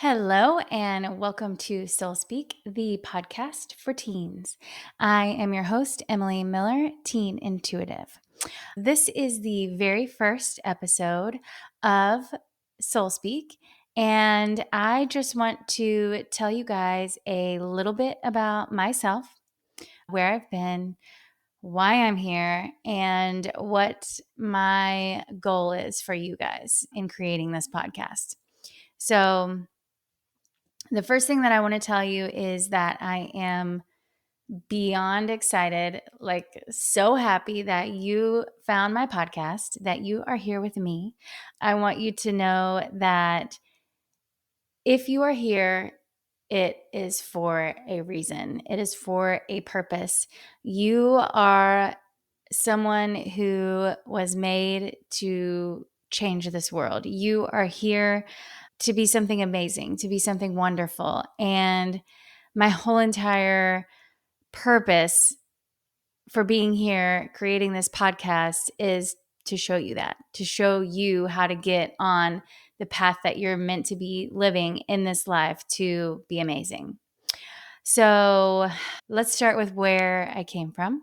Hello, and welcome to Soul Speak, the podcast for teens. I am your host, Emily Miller, Teen Intuitive. This is the very first episode of Soul Speak, and I just want to tell you guys a little bit about myself, where I've been, why I'm here, and what my goal is for you guys in creating this podcast. So, the first thing that I want to tell you is that I am beyond excited, like so happy that you found my podcast, that you are here with me. I want you to know that if you are here, it is for a reason, it is for a purpose. You are someone who was made to change this world. You are here to be something amazing, to be something wonderful. And my whole entire purpose for being here, creating this podcast, is to show you that, to show you how to get on the path that you're meant to be living in this life to be amazing. So let's start with where I came from.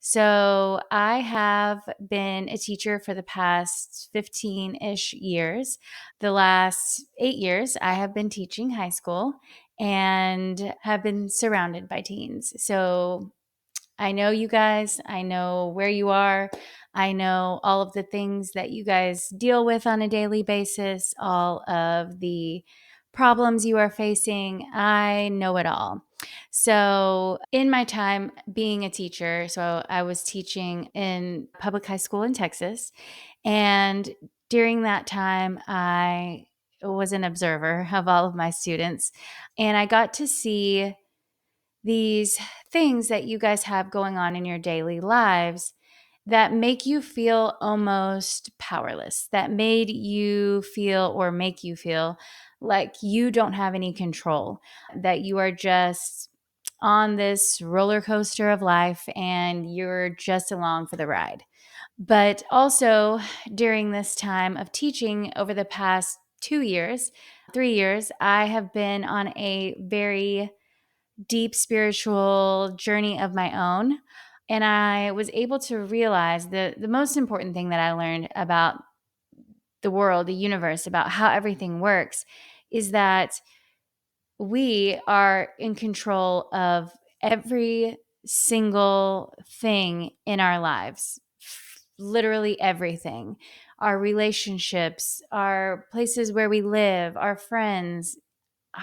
So I have been a teacher for the past 15-ish years. The last 8 years, I have been teaching high school and have been surrounded by teens. So I know you guys, I know where you are. I know all of the things that you guys deal with on a daily basis, all of the problems you are facing. I know it all. So, in my time being a teacher, so I was teaching in public high school in Texas. And during that time, I was an observer of all of my students. And I got to see these things that you guys have going on in your daily lives that make you feel almost powerless, that made you feel or make you feel like you don't have any control, that you are just on this roller coaster of life and you're just along for the ride. But also during this time of teaching over the past 2 years, 3 years, I have been on a very deep spiritual journey of my own. And I was able to realize the most important thing that I learned about the world, the universe, about how everything works is that we are in control of every single thing in our lives, literally everything. Our relationships, our places where we live, our friends,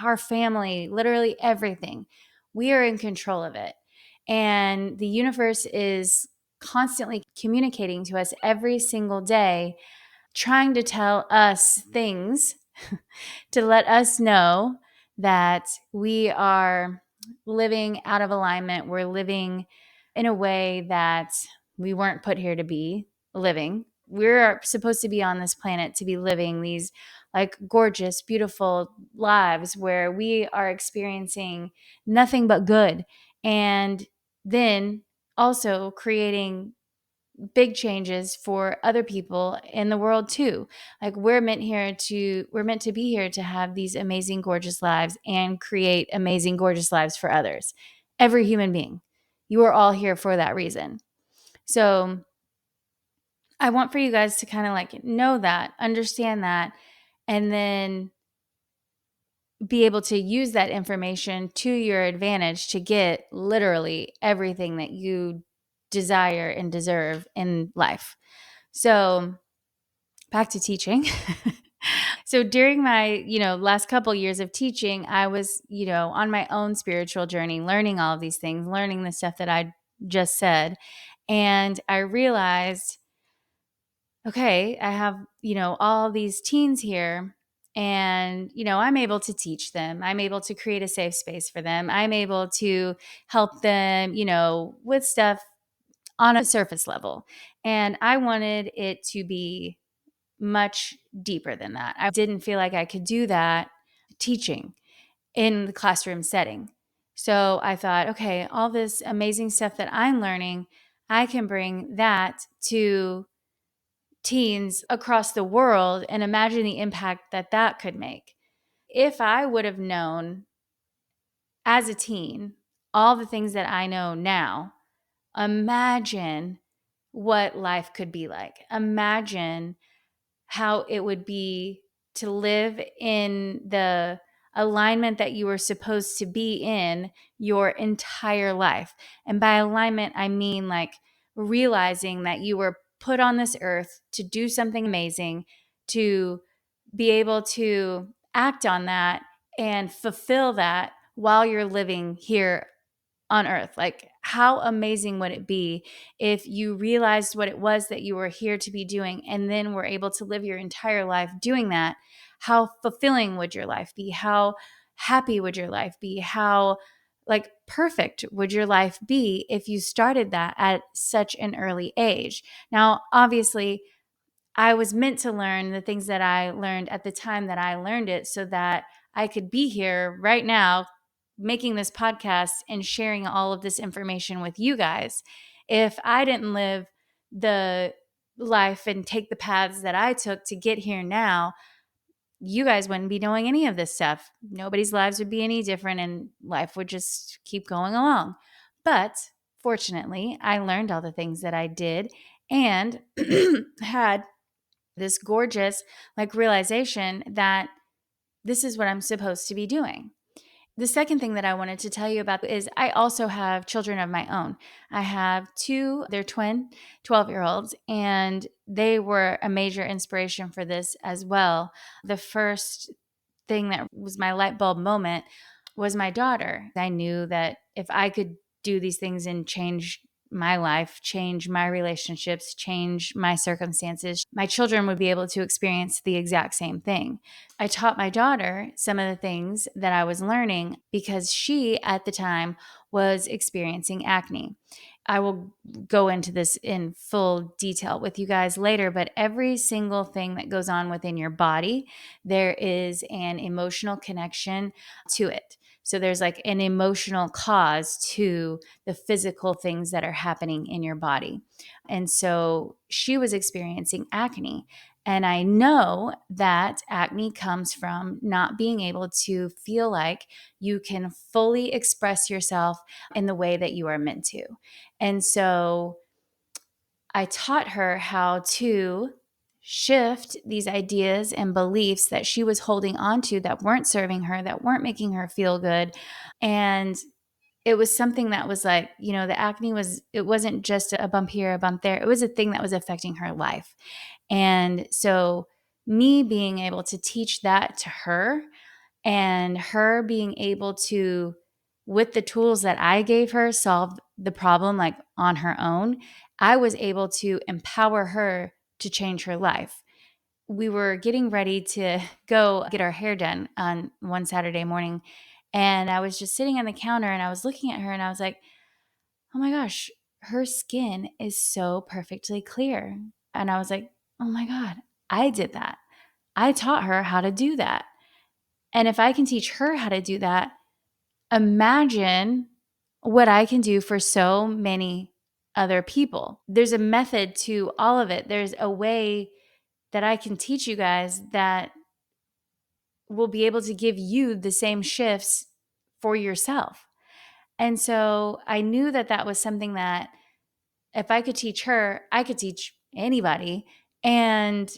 our family, literally everything. We are in control of it. And the universe is constantly communicating to us every single day, trying to tell us things to let us know that we are living out of alignment. We're living in a way that we weren't put here to be living. We're supposed to be on this planet to be living these like gorgeous, beautiful lives where we are experiencing nothing but good. And then also creating big changes for other people in the world too. Like we're meant to be here to have these amazing gorgeous lives and create amazing gorgeous lives for others. Every human being. You are all here for that reason. So, I want for you guys to kind of like know that, understand that, and then be able to use that information to your advantage to get literally everything that you desire and deserve in life. So, back to teaching. So during my, last couple years of teaching, I was, on my own spiritual journey, learning all of these things, learning the stuff that I just said. And I realized, okay, I have, all these teens here and, I'm able to teach them. I'm able to create a safe space for them. I'm able to help them, with stuff on a surface level. And I wanted it to be much deeper than that. I didn't feel like I could do that teaching in the classroom setting. So I thought, okay, all this amazing stuff that I'm learning, I can bring that to teens across the world and imagine the impact that that could make. If I would have known as a teen all the things that I know now, imagine what life could be like. Imagine how it would be to live in the alignment that you were supposed to be in your entire life. And by alignment, I mean like realizing that you were put on this earth to do something amazing, to be able to act on that and fulfill that while you're living here on earth. Like, how amazing would it be if you realized what it was that you were here to be doing and then were able to live your entire life doing that? How fulfilling would your life be? How happy would your life be? How like perfect would your life be if you started that at such an early age? Now, obviously, I was meant to learn the things that I learned at the time that I learned it so that I could be here right now making this podcast and sharing all of this information with you guys. If I didn't live the life and take the paths that I took to get here now, you guys wouldn't be knowing any of this stuff. Nobody's lives would be any different and life would just keep going along. But fortunately, I learned all the things that I did and had this gorgeous like realization that this is what I'm supposed to be doing. The second thing that I wanted to tell you about is I also have children of my own. I have two, they're twin 12-year-olds, and they were a major inspiration for this as well. The first thing that was my light bulb moment was my daughter. I knew that if I could do these things and change my life, change my relationships, change my circumstances, my children would be able to experience the exact same thing. I taught my daughter some of the things that I was learning because she, at the time, was experiencing acne. I will go into this in full detail with you guys later, but every single thing that goes on within your body, there is an emotional connection to it. So there's like an emotional cause to the physical things that are happening in your body. And so she was experiencing acne. And I know that acne comes from not being able to feel like you can fully express yourself in the way that you are meant to. And so I taught her how to shift these ideas and beliefs that she was holding on to that weren't serving her, that weren't making her feel good. And it was something that was like, the acne it wasn't just a bump here, a bump there. It was a thing that was affecting her life. And so me being able to teach that to her and her being able to, with the tools that I gave her, solve the problem like on her own, I was able to empower her to change her life. We were getting ready to go get our hair done on one Saturday morning. And I was just sitting on the counter and I was looking at her and I was like, oh my gosh, her skin is so perfectly clear. And I was like, oh my God, I did that. I taught her how to do that. And if I can teach her how to do that, imagine what I can do for so many other people. There's a method to all of it. There's a way that I can teach you guys that will be able to give you the same shifts for yourself. And so I knew that that was something that if I could teach her, I could teach anybody. And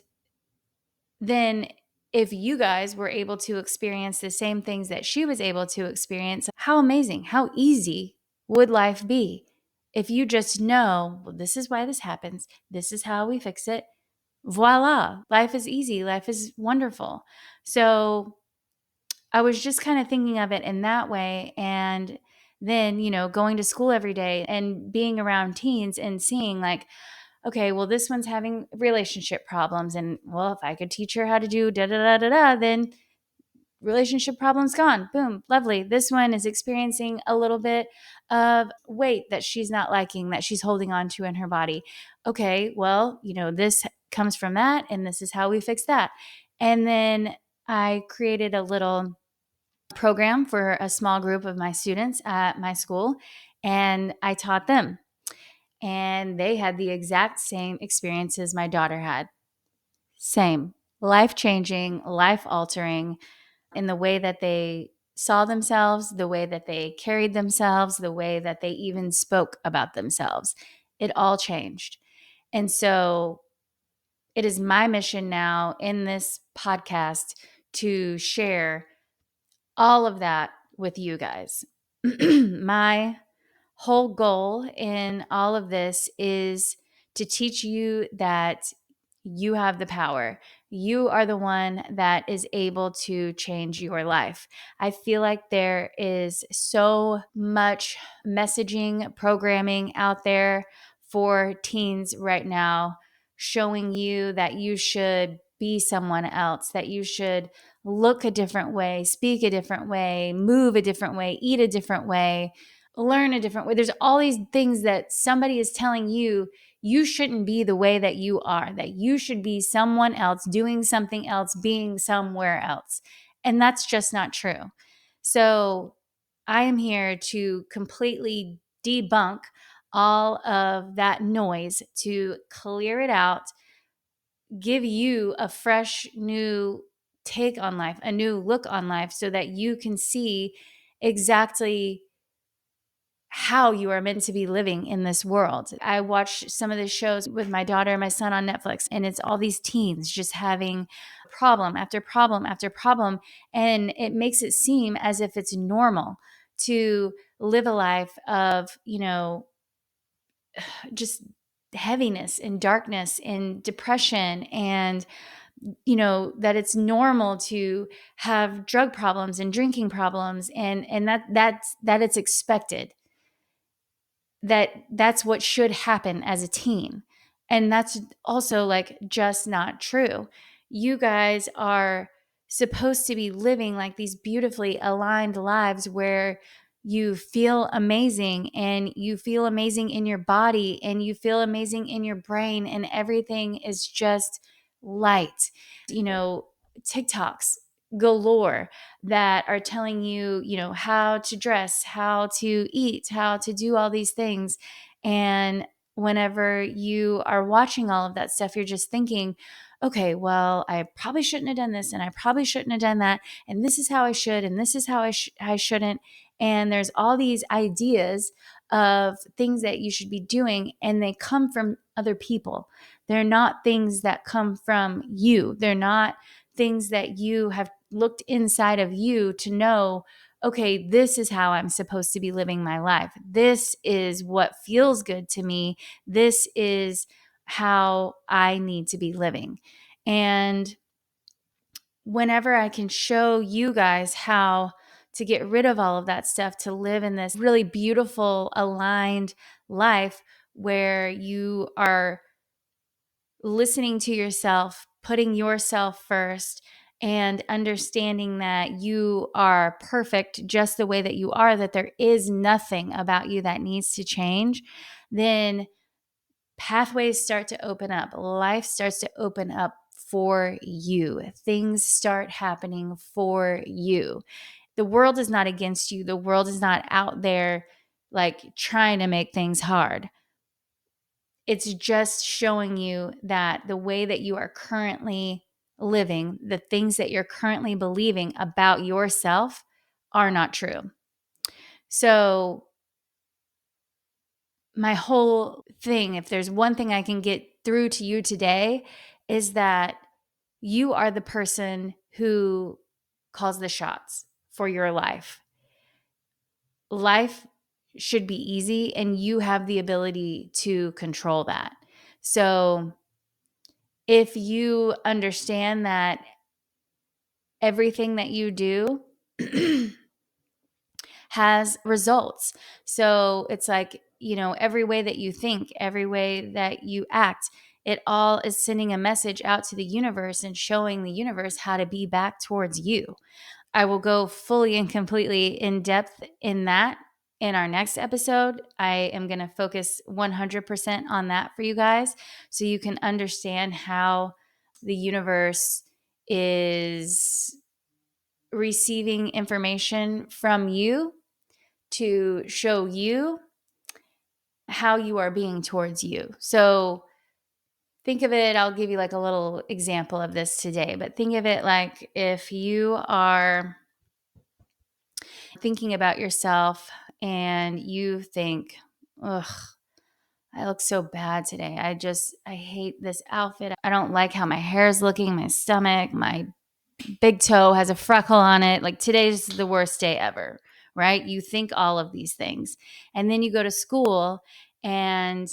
then if you guys were able to experience the same things that she was able to experience, how amazing, how easy would life be if you just know, well, this is why this happens, this is how we fix it. Voila, life is easy, life is wonderful. So I was just kind of thinking of it in that way. And then, going to school every day and being around teens and seeing like, okay, well, this one's having relationship problems. And well, if I could teach her how to do da da da da da, then relationship problems gone. Boom, lovely. This one is experiencing a little bit of weight that she's not liking, that she's holding on to in her body. Okay, well, this comes from that, and this is how we fix that. And then I created a little program for a small group of my students at my school, and I taught them. And they had the exact same experiences my daughter had. Same. Life changing, life altering. in the way that they saw themselves, the way that they carried themselves, the way that they even spoke about themselves. It all changed. And so it is my mission now in this podcast to share all of that with you guys. My whole goal in all of this is to teach you that you have the power. You are the one that is able to change your life. I feel like there is so much messaging, programming out there for teens right now, showing you that you should be someone else, that you should look a different way, speak a different way, move a different way, eat a different way, learn a different way. There's all these things that somebody is telling you you shouldn't be the way that you are, that you should be someone else, doing something else, being somewhere else. And that's just not true. So I am here to completely debunk all of that noise, to clear it out, give you a fresh new take on life, a new look on life, so that you can see exactly how you are meant to be living in this world. I watch some of the shows with my daughter and my son on Netflix, and it's all these teens just having problem after problem after problem. And it makes it seem as if it's normal to live a life of, just heaviness and darkness and depression, and that it's normal to have drug problems and drinking problems, and that it's expected, that's what should happen as a teen. And that's also like just not true. You guys are supposed to be living like these beautifully aligned lives where you feel amazing, and you feel amazing in your body, and you feel amazing in your brain, and everything is just light. TikToks galore that are telling you, how to dress, how to eat, how to do all these things. And whenever you are watching all of that stuff, you're just thinking, okay, well, I probably shouldn't have done this, and I probably shouldn't have done that, and this is how I should, and this is how I shouldn't. And there's all these ideas of things that you should be doing, and they come from other people. They're not things that come from you. They're not things that you have looked inside of you to know, okay, this is how I'm supposed to be living my life. This is what feels good to me. This is how I need to be living. And whenever I can show you guys how to get rid of all of that stuff, to live in this really beautiful, aligned life where you are listening to yourself, putting yourself first, and understanding that you are perfect just the way that you are, that there is nothing about you that needs to change, then pathways start to open up. Life starts to open up for you. Things start happening for you. The world is not against you. The world is not out there like trying to make things hard. It's just showing you that the way that you are currently living, the things that you're currently believing about yourself are not true. So, my whole thing, if there's one thing I can get through to you today, is that you are the person who calls the shots for your life. Life should be easy, and you have the ability to control that. So, if you understand that everything that you do has results. So it's like, every way that you think, every way that you act, it all is sending a message out to the universe and showing the universe how to be back towards you. I will go fully and completely in depth in that in our next episode. I am going to focus 100% on that for you guys, so you can understand how the universe is receiving information from you to show you how you are being towards you. So Think of it, I'll give you like a little example of this today, but think of it like if you are thinking about yourself and you think, ugh, I look so bad today. I hate this outfit. I don't like how my hair is looking, my stomach, my big toe has a freckle on it. Like today's the worst day ever, right? You think all of these things. And then you go to school and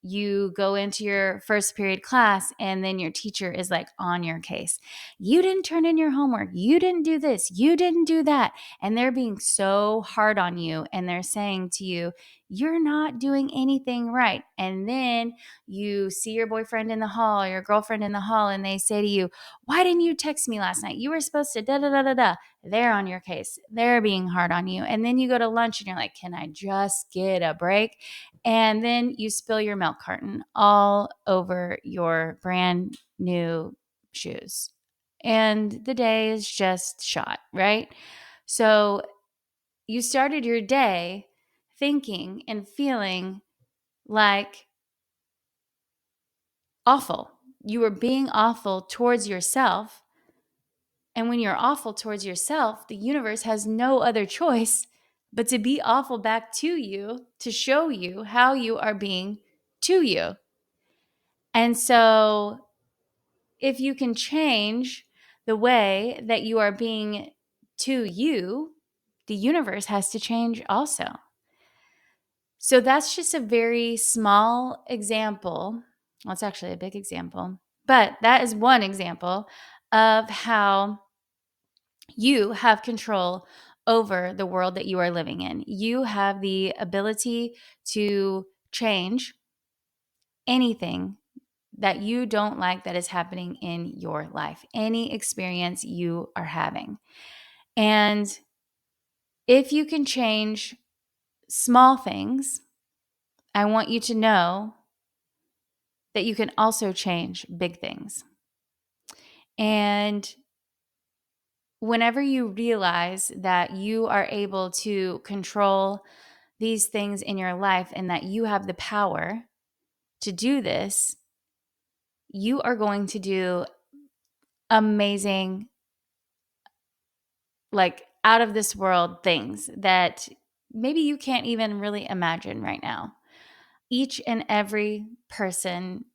you go into your first period class, and then your teacher is like on your case. You didn't turn in your homework. You didn't do this. You didn't do that. And they're being so hard on you. And they're saying to you, you're not doing anything right. And then you see your boyfriend in the hall, your girlfriend in the hall, and they say to you, why didn't you text me last night? You were supposed to da da da da da. They're on your case. They're being hard on you. And then you go to lunch and you're like, can I just get a break? And then you spill your milk carton all over your brand new shoes. And the day is just shot, right? So you started your day thinking and feeling like awful. You were being awful towards yourself. And when you're awful towards yourself, the universe has no other choice but to be awful back to you to show you how you are being to you. And so, if you can change the way that you are being to you, the universe has to change also. So, that's just a very small example. Well, it's actually a big example, but that is one example of how you have control over the world that you are living in. You have the ability to change anything that you don't like that is happening in your life, any experience you are having. And if you can change small things, I want you to know that you can also change big things. And whenever you realize that you are able to control these things in your life and that you have the power to do this, you are going to do amazing, like out of this world things that maybe you can't even really imagine right now. Each and every person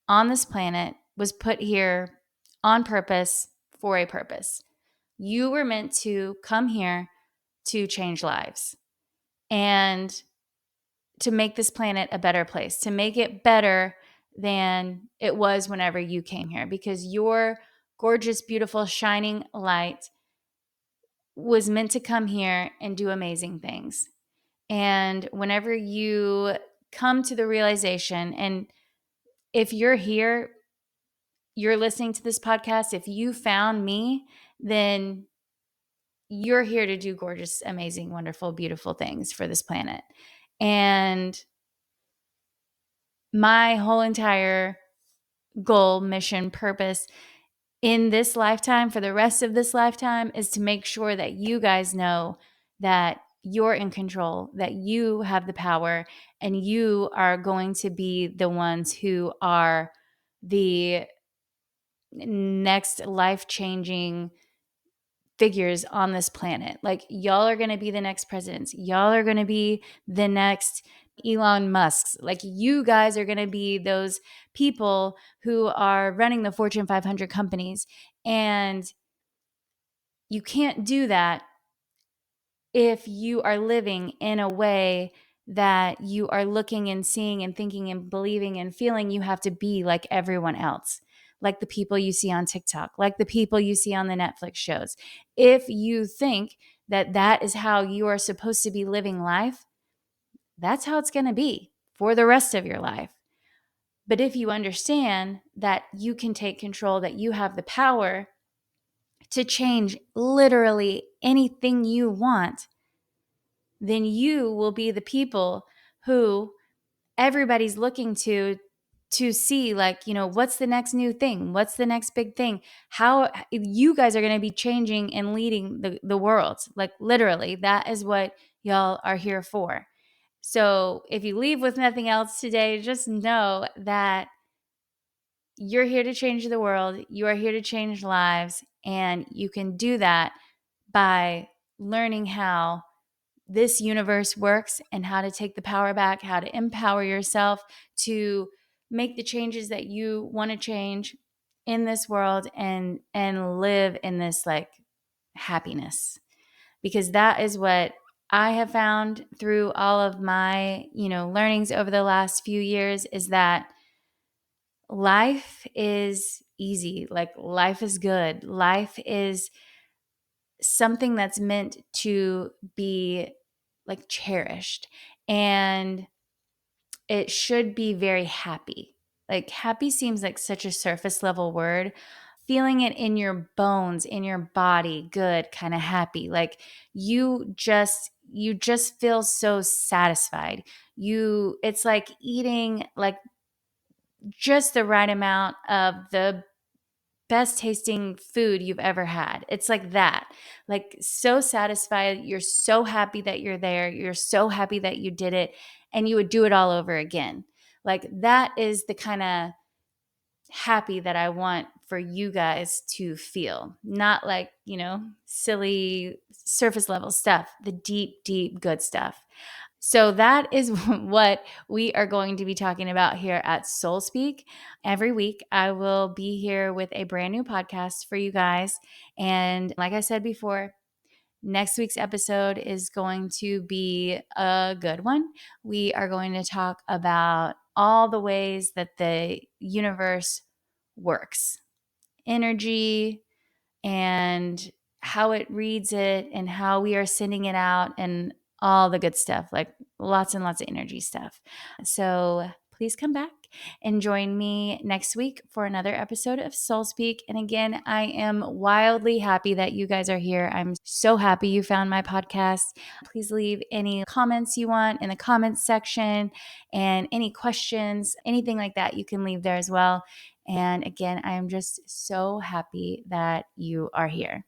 on this planet was put here on purpose for a purpose. You were meant to come here to change lives and to make this planet a better place, to make it better than it was whenever you came here, because your gorgeous, beautiful, shining light was meant to come here and do amazing things. And whenever you come to the realization, and if you're here, you're listening to this podcast, if you found me, then you're here to do gorgeous, amazing, wonderful, beautiful things for this planet. And my whole entire goal, mission, purpose in this lifetime, for the rest of this lifetime, is to make sure that you guys know that you're in control, that you have the power, and you are going to be the ones who are the next life-changing figures on this planet. Like, y'all are going to be the next presidents. Y'all are going to be the next Elon Musks. Like, you guys are going to be those people who are running the Fortune 500 companies. And you can't do that if you are living in a way that you are looking and seeing and thinking and believing and feeling you have to be like everyone else, like the people you see on TikTok, like the people you see on the Netflix shows. If you think that that is how you are supposed to be living life, that's how it's going to be for the rest of your life. But if you understand that you can take control, that you have the power to change literally anything you want, then you will be the people who everybody's looking to see, like, what's the next new thing? What's the next big thing? How you guys are going to be changing and leading the world. Like, literally, that is what y'all are here for. So if you leave with nothing else today, just know that you're here to change the world. You are here to change lives. And you can do that by learning how this universe works and how to take the power back, how to empower yourself to make the changes that you want to change in this world and live in this like happiness. Because that is what I have found through all of my, learnings over the last few years is that life is easy. Like life is good. Life is something that's meant to be like cherished, and it should be very happy. Like happy seems like such a surface level word. Feeling it in your bones, in your body, good, kind of happy. Like you just feel so satisfied. It's like eating like just the right amount of the best tasting food you've ever had. It's like that. Like so satisfied. You're so happy that you're there. You're so happy that you did it and you would do it all over again. Like that is the kind of happy that I want for you guys to feel. Not like, silly surface level stuff, the deep, deep good stuff. So that is what we are going to be talking about here at Soul Speak. Every week, I will be here with a brand new podcast for you guys. And like I said before, next week's episode is going to be a good one. We are going to talk about all the ways that the universe works, energy, and how it reads it and how we are sending it out and all the good stuff, like lots and lots of energy stuff. So please come back and join me next week for another episode of Soul Speak. And again, I am wildly happy that you guys are here. I'm so happy you found my podcast. Please leave any comments you want in the comments section, and any questions, anything like that, you can leave there as well. And again, I am just so happy that you are here.